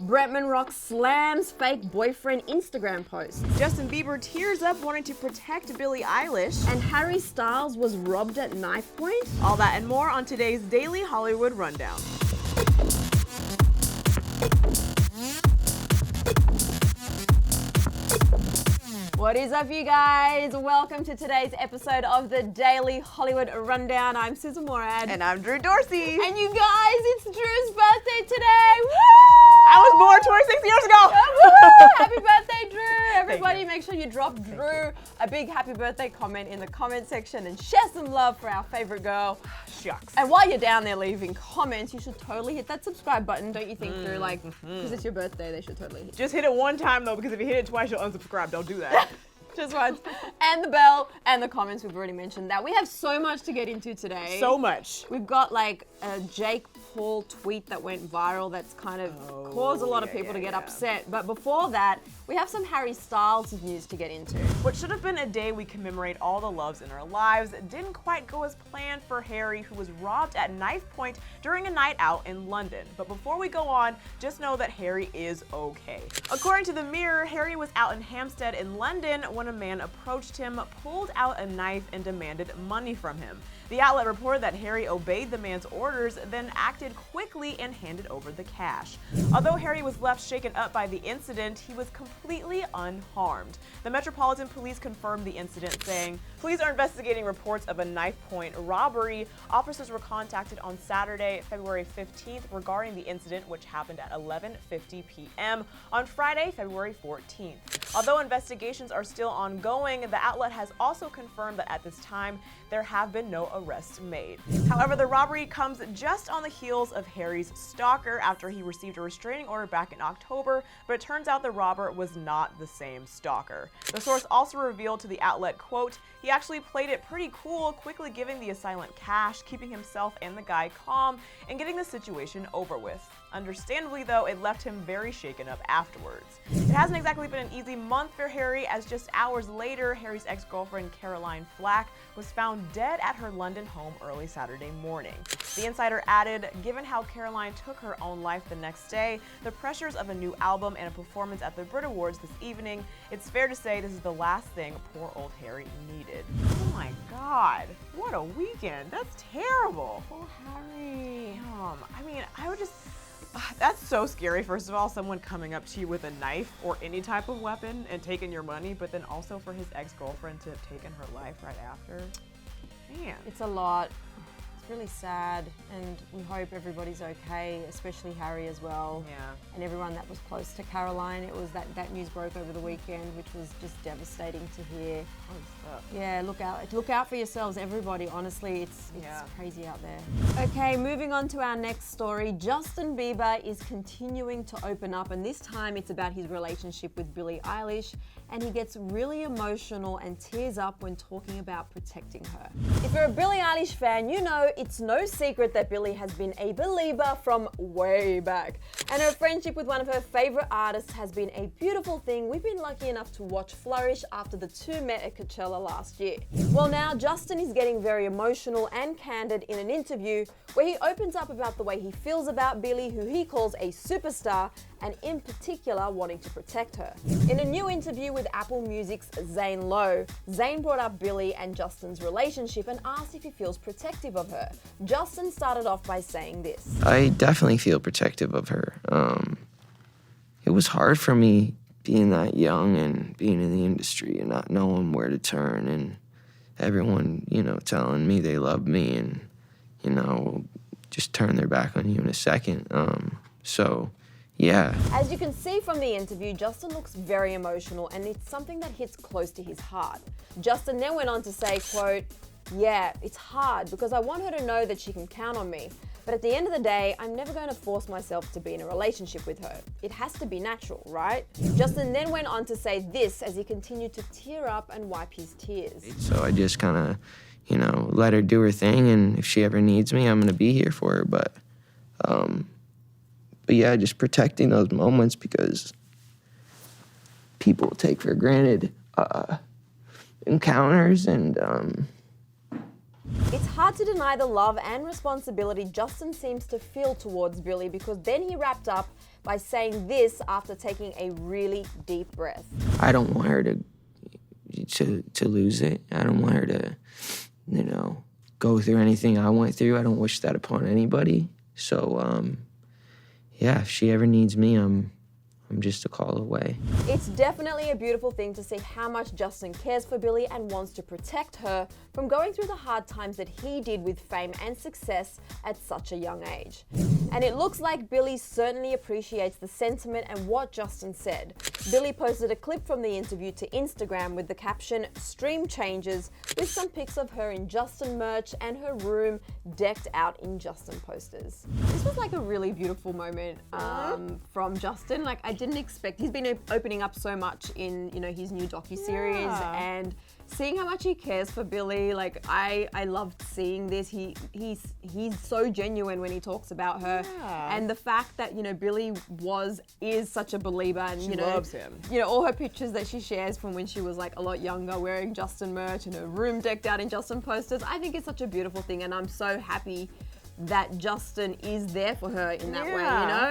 Bretman rocks SLAMS fake boyfriend Instagram post. Justin Bieber tears up wanting to protect Billie Eilish. And Harry Styles was robbed at knife point? All that and more on today's Daily Hollywood Rundown. What is up, you guys? Welcome to today's episode of the Daily Hollywood Rundown. I'm Sussan Morad. And I'm Drew Dorsey. And you guys, it's Drew's birthday today. Woo! I was born 26 years ago. Woo! Happy birthday, Drew. Everybody make sure you drop Drew a big happy birthday comment in the comment section and share some love for our favorite girl. Shucks. And while you're down there leaving comments, you should totally hit that subscribe button, don't you think, Drew? Like, because it's your birthday, they should totally hit it. Just hit it one time though, because if you hit it twice, you'll unsubscribe. Don't do that. Just once. And the bell and the comments, we've already mentioned that. We have so much to get into today. So much. We've got like a Jake Paul tweet that went viral that's kind of caused a lot of people to get upset. But before that, we have some Harry Styles news to get into. What should have been a day we commemorate all the loves in our lives didn't quite go as planned for Harry, who was robbed at knife point during a night out in London. But before we go on, just know that Harry is okay. According to the Mirror, Harry was out in Hampstead in London when a man approached him, pulled out a knife, and demanded money from him. The outlet reported that Harry obeyed the man's orders, then acted quickly and handed over the cash. Although Harry was left shaken up by the incident, he was completely unharmed. The Metropolitan Police confirmed the incident, saying, "Police are investigating reports of a knife point robbery. Officers were contacted on Saturday, February 15th regarding the incident, which happened at 11:50 p.m. on Friday, February 14th. Although investigations are still ongoing, the outlet has also confirmed that at this time, there have been no arrests made. However, the robbery comes just on the heels of Harry's stalker after he received a restraining order back in October, but it turns out the robber was not the same stalker. The source also revealed to the outlet, quote, "He actually played it pretty cool, quickly giving the assailant cash, keeping himself and the guy calm, and getting the situation over with. Understandably, though, it left him very shaken up afterwards." It hasn't exactly been an easy month for Harry, as just hours later, Harry's ex-girlfriend Caroline Flack was found dead at her London home early Saturday morning. The insider added, "Given how Caroline took her own life the next day, the pressures of a new album and a performance at the Brit Awards this evening, it's fair to say this is the last thing poor old Harry needed." Oh my God, what a weekend. That's terrible. Poor Harry. I mean, I would just... That's so scary. First of all, someone coming up to you with a knife or any type of weapon and taking your money, but then also for his ex-girlfriend to have taken her life right after. Man. It's a lot. It's really sad, and we hope everybody's okay, especially Harry as well. Yeah. And everyone that was close to Caroline. It was that news broke over the weekend, which was just devastating to hear. Yeah, look out for yourselves, everybody. Honestly, it's crazy out there. Okay, moving on to our next story. Justin Bieber is continuing to open up, and this time it's about his relationship with Billie Eilish, and he gets really emotional and tears up when talking about protecting her. If you're a Billie Eilish fan, you know it's no secret that Billie has been a believer from way back, and her friendship with one of her favorite artists has been a beautiful thing we've been lucky enough to watch flourish after the two met at Coachella last year. Well, now Justin is getting very emotional and candid in an interview where he opens up about the way he feels about Billie, who he calls a superstar, and in particular wanting to protect her. In a new interview with Apple Music's Zane Lowe, Zane brought up Billie and Justin's relationship and asked if he feels protective of her. Justin started off by saying this. I definitely feel protective of her. It was hard for me being that young and being in the industry and not knowing where to turn, and everyone, telling me they love me and, just turn their back on you in a second. Yeah. As you can see from the interview, Justin looks very emotional, and it's something that hits close to his heart. Justin then went on to say, quote, "Yeah, it's hard because I want her to know that she can count on me. But at the end of the day, I'm never going to force myself to be in a relationship with her. It has to be natural, right?" Justin then went on to say this as he continued to tear up and wipe his tears. So I just kind of, let her do her thing, and if she ever needs me, I'm going to be here for her. But yeah, just protecting those moments because people take for granted encounters and It's hard to deny the love and responsibility Justin seems to feel towards Billie, because then he wrapped up by saying this after taking a really deep breath. I don't want her to lose it. I don't want her to, go through anything I went through. I don't wish that upon anybody. So, yeah, if she ever needs me, I'm just a call away. It's definitely a beautiful thing to see how much Justin cares for Billie and wants to protect her from going through the hard times that he did with fame and success at such a young age. And it looks like Billie certainly appreciates the sentiment and what Justin said. Billie posted a clip from the interview to Instagram with the caption, "Stream changes," with some pics of her in Justin merch and her room decked out in Justin posters. This was like a really beautiful moment from Justin. Like, I didn't expect, he's been opening up so much in, his new docuseries, and seeing how much he cares for Billie, like I loved seeing this. He's so genuine when he talks about her, and the fact that Billie is such a believer, and she loves him. All her pictures that she shares from when she was like a lot younger, wearing Justin merch and her room decked out in Justin posters. I think it's such a beautiful thing, and I'm so happy that Justin is there for her in that way,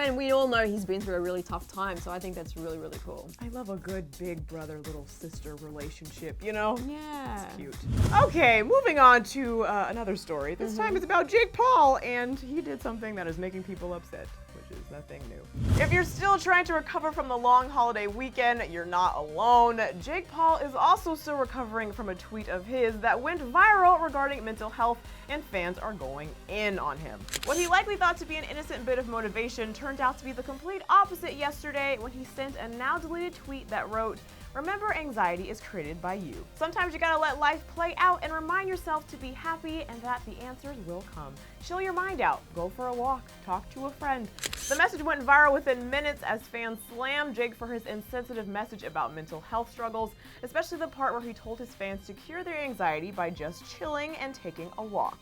and we all know he's been through a really tough time, so I think that's really, really cool. I love a good big brother, little sister relationship, Yeah. It's cute. Okay, moving on to another story. This time it's about Jake Paul, and he did something that is making people upset, which is nothing new. If you're still trying to recover from the long holiday weekend, you're not alone. Jake Paul is also still recovering from a tweet of his that went viral regarding mental health, and fans are going in on him. What he likely thought to be an innocent bit of motivation turned out to be the complete opposite yesterday when he sent a now deleted tweet that wrote, "Remember, anxiety is created by you. Sometimes you gotta let life play out and remind yourself to be happy and that the answers will come. Chill your mind out, go for a walk, talk to a friend." The message went viral within minutes as fans slammed Jake for his insensitive message about mental health struggles, especially the part where he told his fans to cure their anxiety by just chilling and taking a walk.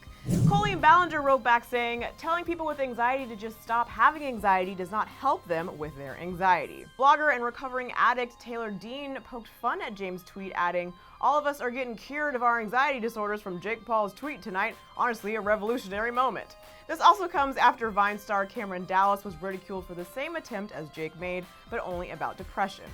Colleen Ballinger wrote back saying, "Telling people with anxiety to just stop having anxiety does not help them with their anxiety." Blogger and recovering addict Taylor Dean poked fun at James' tweet, adding, "All of us are getting cured of our anxiety disorders from Jake Paul's tweet tonight. Honestly, a revolutionary moment." This also comes after Vine star Cameron Dallas was ridiculed for the same attempt as Jake made, but only about depression.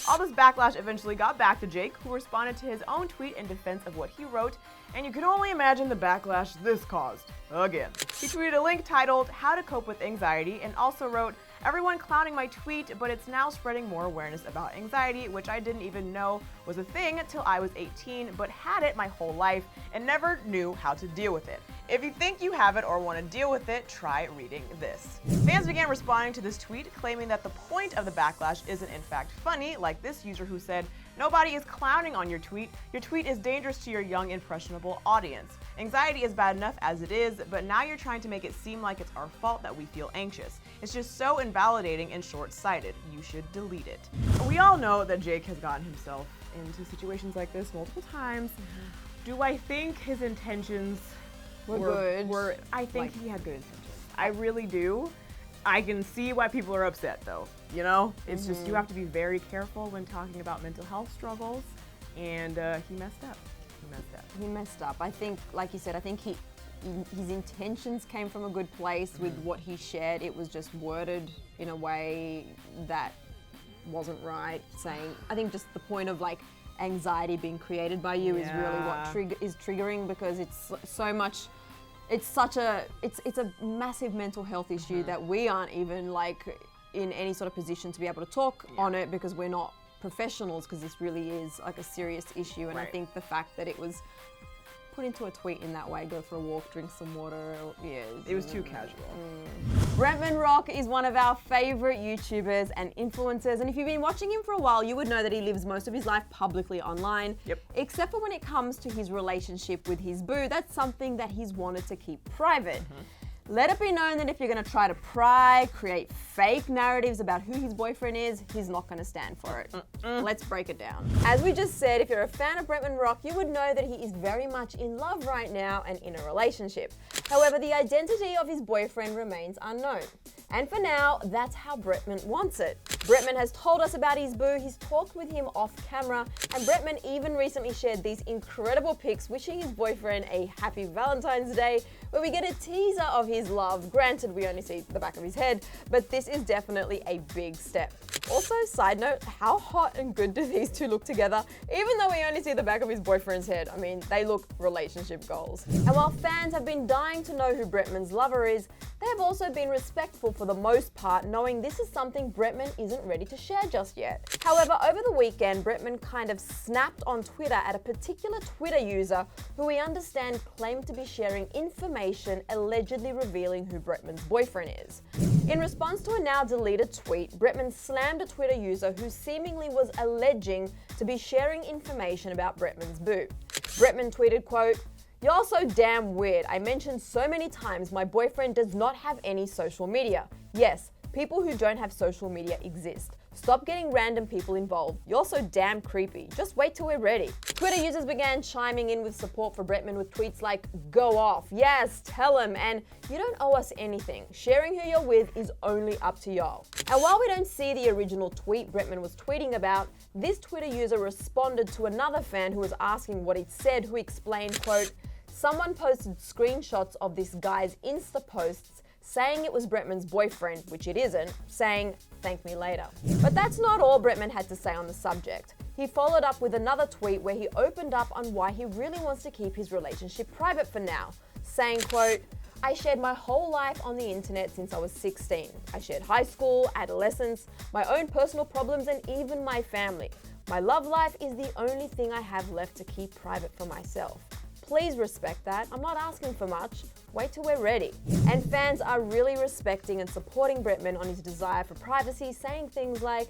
All this backlash eventually got back to Jake, who responded to his own tweet in defense of what he wrote, and you can only imagine the backlash this caused. Again. He tweeted a link titled, "How to Cope with Anxiety," and also wrote, "Everyone clowning my tweet, but it's now spreading more awareness about anxiety, which I didn't even know was a thing until I was 18, but had it my whole life and never knew how to deal with it. If you think you have it or want to deal with it, try reading this." Fans began responding to this tweet, claiming that the point of the backlash isn't in fact funny, like this user who said, "Nobody is clowning on your tweet. Your tweet is dangerous to your young, impressionable audience. Anxiety is bad enough as it is, but now you're trying to make it seem like it's our fault that we feel anxious. It's just so invalidating and short-sighted. You should delete it." We all know that Jake has gotten himself into situations like this multiple times. Do I think his intentions were good? I think he had good intentions. I really do. I can see why people are upset though, It's just, you have to be very careful when talking about mental health struggles, and he messed up. He messed up. I think, like you said, I think his intentions came from a good place with what he shared. It was just worded in a way that wasn't right, saying, I think just the point of like anxiety being created by you is really what is triggering, because it's so much, it's a massive mental health issue that we aren't even like in any sort of position to be able to talk on it, because we're not professionals, because this really is like a serious issue. And I think the fact that it was put into a tweet in that way, go for a walk, drink some water, it was too casual. Bretman Rock is one of our favorite YouTubers and influencers, and if you've been watching him for a while, you would know that he lives most of his life publicly online. Except for when it comes to his relationship with his boo. That's something that he's wanted to keep private. Let it be known that if you're going to try to pry, create fake narratives about who his boyfriend is, he's not going to stand for it. Let's break it down. As we just said, if you're a fan of Bretman Rock, you would know that he is very much in love right now and in a relationship. However, the identity of his boyfriend remains unknown. And for now, that's how Bretman wants it. Bretman has told us about his boo, he's talked with him off camera, and Bretman even recently shared these incredible pics wishing his boyfriend a happy Valentine's Day, where we get a teaser of his his love. Granted, we only see the back of his head, but this is definitely a big step. Also, side note, how hot and good do these two look together? Even though we only see the back of his boyfriend's head, I mean, they look relationship goals. And while fans have been dying to know who Bretman's lover is, they have also been respectful for the most part, knowing this is something Bretman isn't ready to share just yet. However, over the weekend, Bretman kind of snapped on Twitter at a particular Twitter user who we understand claimed to be sharing information allegedly revealing who Bretman's boyfriend is. In response to a now deleted tweet, Bretman slammed a Twitter user who seemingly was alleging to be sharing information about Bretman's boo. Bretman tweeted, quote, "Y'all so damn weird. I mentioned so many times my boyfriend does not have any social media. Yes, people who don't have social media exist. Stop getting random people involved. You're so damn creepy. Just wait till we're ready." Twitter users began chiming in with support for Bretman with tweets like, "Go off. Yes, tell him. And you don't owe us anything. Sharing who you're with is only up to y'all." And while we don't see the original tweet Bretman was tweeting about, this Twitter user responded to another fan who was asking what he'd said, who explained, quote, "Someone posted screenshots of this guy's Insta posts saying it was Bretman's boyfriend, which it isn't, saying, 'Thank me later.'" But that's not all Bretman had to say on the subject. He followed up with another tweet where he opened up on why he really wants to keep his relationship private for now, saying, quote, "I shared my whole life on the internet since I was 16. I shared high school, adolescence, my own personal problems, and even my family. My love life is the only thing I have left to keep private for myself. Please respect that. I'm not asking for much. Wait till we're ready." And fans are really respecting and supporting Bretman on his desire for privacy, saying things like,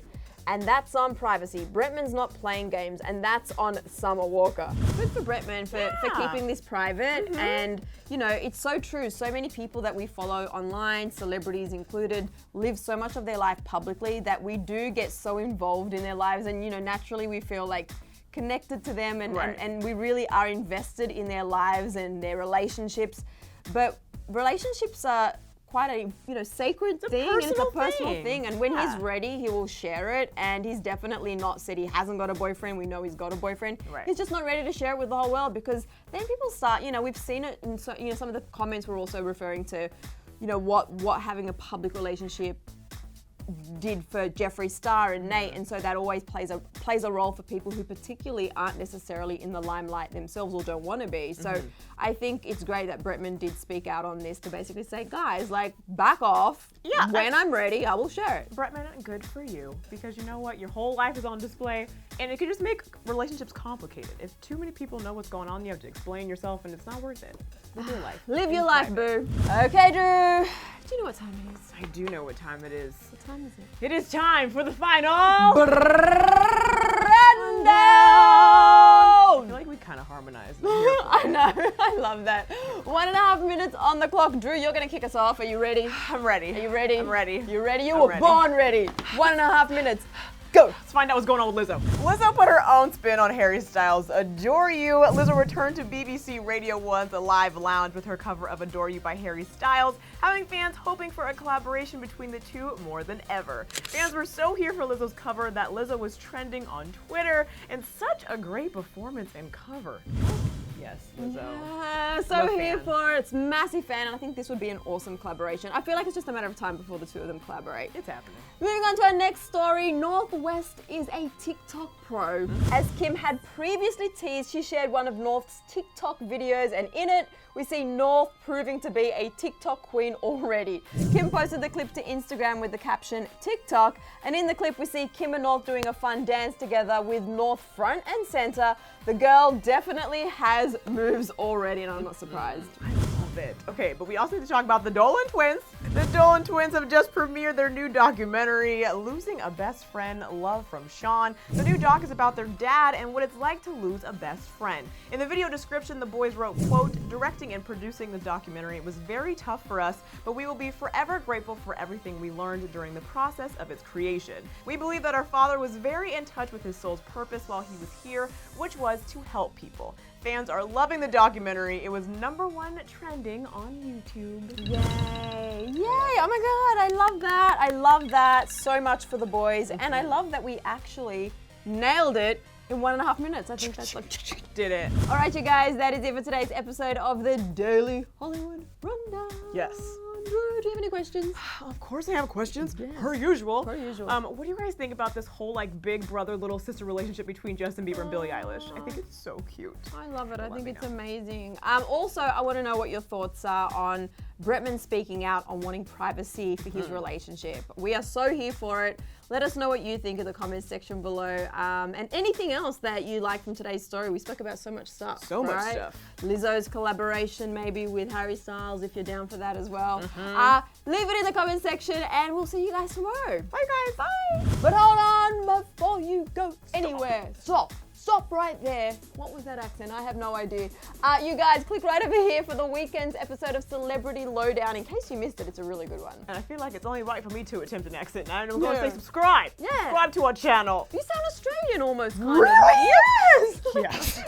"And that's on privacy. Bretman's not playing games, and that's on Summer Walker." Good for Bretman for keeping this private. And, you know, it's so true. So many people that we follow online, celebrities included, live so much of their life publicly that we do get so involved in their lives. And, you know, naturally we feel like connected to them and we really are invested in their lives and their relationships. But relationships are quite a, you know, sacred thing, and it's a personal thing. And when he's ready, he will share it. And he's definitely not said he hasn't got a boyfriend. We know he's got a boyfriend. He's just not ready to share it with the whole world, because then people start, you know, we've seen it, and so, you know, some of the comments were also referring to, you know, what having a public relationship did for Jeffree Star and Nate, and so that always plays a role for people who particularly aren't necessarily in the limelight themselves or don't want to be. So I think it's great that Bretman did speak out on this to basically say, guys, like, back off. Yeah. When I'm ready, I will share it. Bretman, good for you, because you know what? Your whole life is on display, and it can just make relationships complicated. If too many people know what's going on, you have to explain yourself, and it's not worth it. Live your life. Live your life, boo. Okay, Drew. Do you know what time it is? I do know what time it is. What time is it? It is time for the final rundown. I feel like we kind of harmonized. I know. I love that. 1.5 minutes on the clock. Drew, you're going to kick us off. Are you ready? I'm ready. Are you ready? I'm ready. You ready? You were born ready. 1.5 minutes. Go. Let's find out what's going on with Lizzo. Lizzo put her own spin on Harry Styles' Adore You. Lizzo returned to BBC Radio 1's Live Lounge with her cover of Adore You by Harry Styles, having fans hoping for a collaboration between the two more than ever. Fans were so here for Lizzo's cover that Lizzo was trending on Twitter, and such a great performance and cover. Yes, Lizzo. Yeah, so here for it. It's massive fan, and I think this would be an awesome collaboration. I feel like it's just a matter of time before the two of them collaborate. It's happening. Moving on to our next story, North West is a TikTok pro. As Kim had previously teased, she shared one of North's TikTok videos, and in it, we see North proving to be a TikTok queen already. Kim posted the clip to Instagram with the caption, TikTok, and in the clip we see Kim and North doing a fun dance together with North front and center. The girl definitely has moves already, and I'm not surprised. I love it. Okay, but we also need to talk about the Dolan twins. The Dolan twins have just premiered their new documentary, Losing a Best Friend, Love from Sean. The new doc is about their dad and what it's like to lose a best friend. In the video description, the boys wrote, quote, "Directing and producing this documentary was very tough for us, but we will be forever grateful for everything we learned during the process of its creation. We believe that our father was very in touch with his soul's purpose while he was here, which was to help people." Fans are loving the documentary. It was #1 trending on YouTube. Yay! Yay! Oh my God, I love that. I love that so much for the boys, and I love that we actually nailed it In 1.5 minutes. I think that's like... Did it. All right, you guys, that is it for today's episode of the Daily Hollywood Rundown. Yes. Drew, do you have any questions? Of course I have questions, Yes. per usual. Per usual. What do you guys think about this whole like big brother, little sister relationship between Justin Bieber and Billie Eilish? I think it's so cute. I love it. I think it's know. amazing. Also, I want to know what your thoughts are on Bretman speaking out on wanting privacy for his relationship. We are so here for it. Let us know what you think in the comments section below. And anything else that you like from today's story. We spoke about so much stuff. So much stuff. Lizzo's collaboration maybe with Harry Styles, if you're down for that as well. Leave it in the comment section and we'll see you guys tomorrow. Bye guys. Bye. But hold on before you go anywhere. Stop right there. What was that accent? I have no idea. You guys, click right over here for the weekend's episode of Celebrity Lowdown. In case you missed it, it's a really good one. And I feel like it's only right for me to attempt an accent. And I'm going to say subscribe. Yeah. Subscribe to our channel. You sound Australian almost, kind of. Really? Yes. Yes.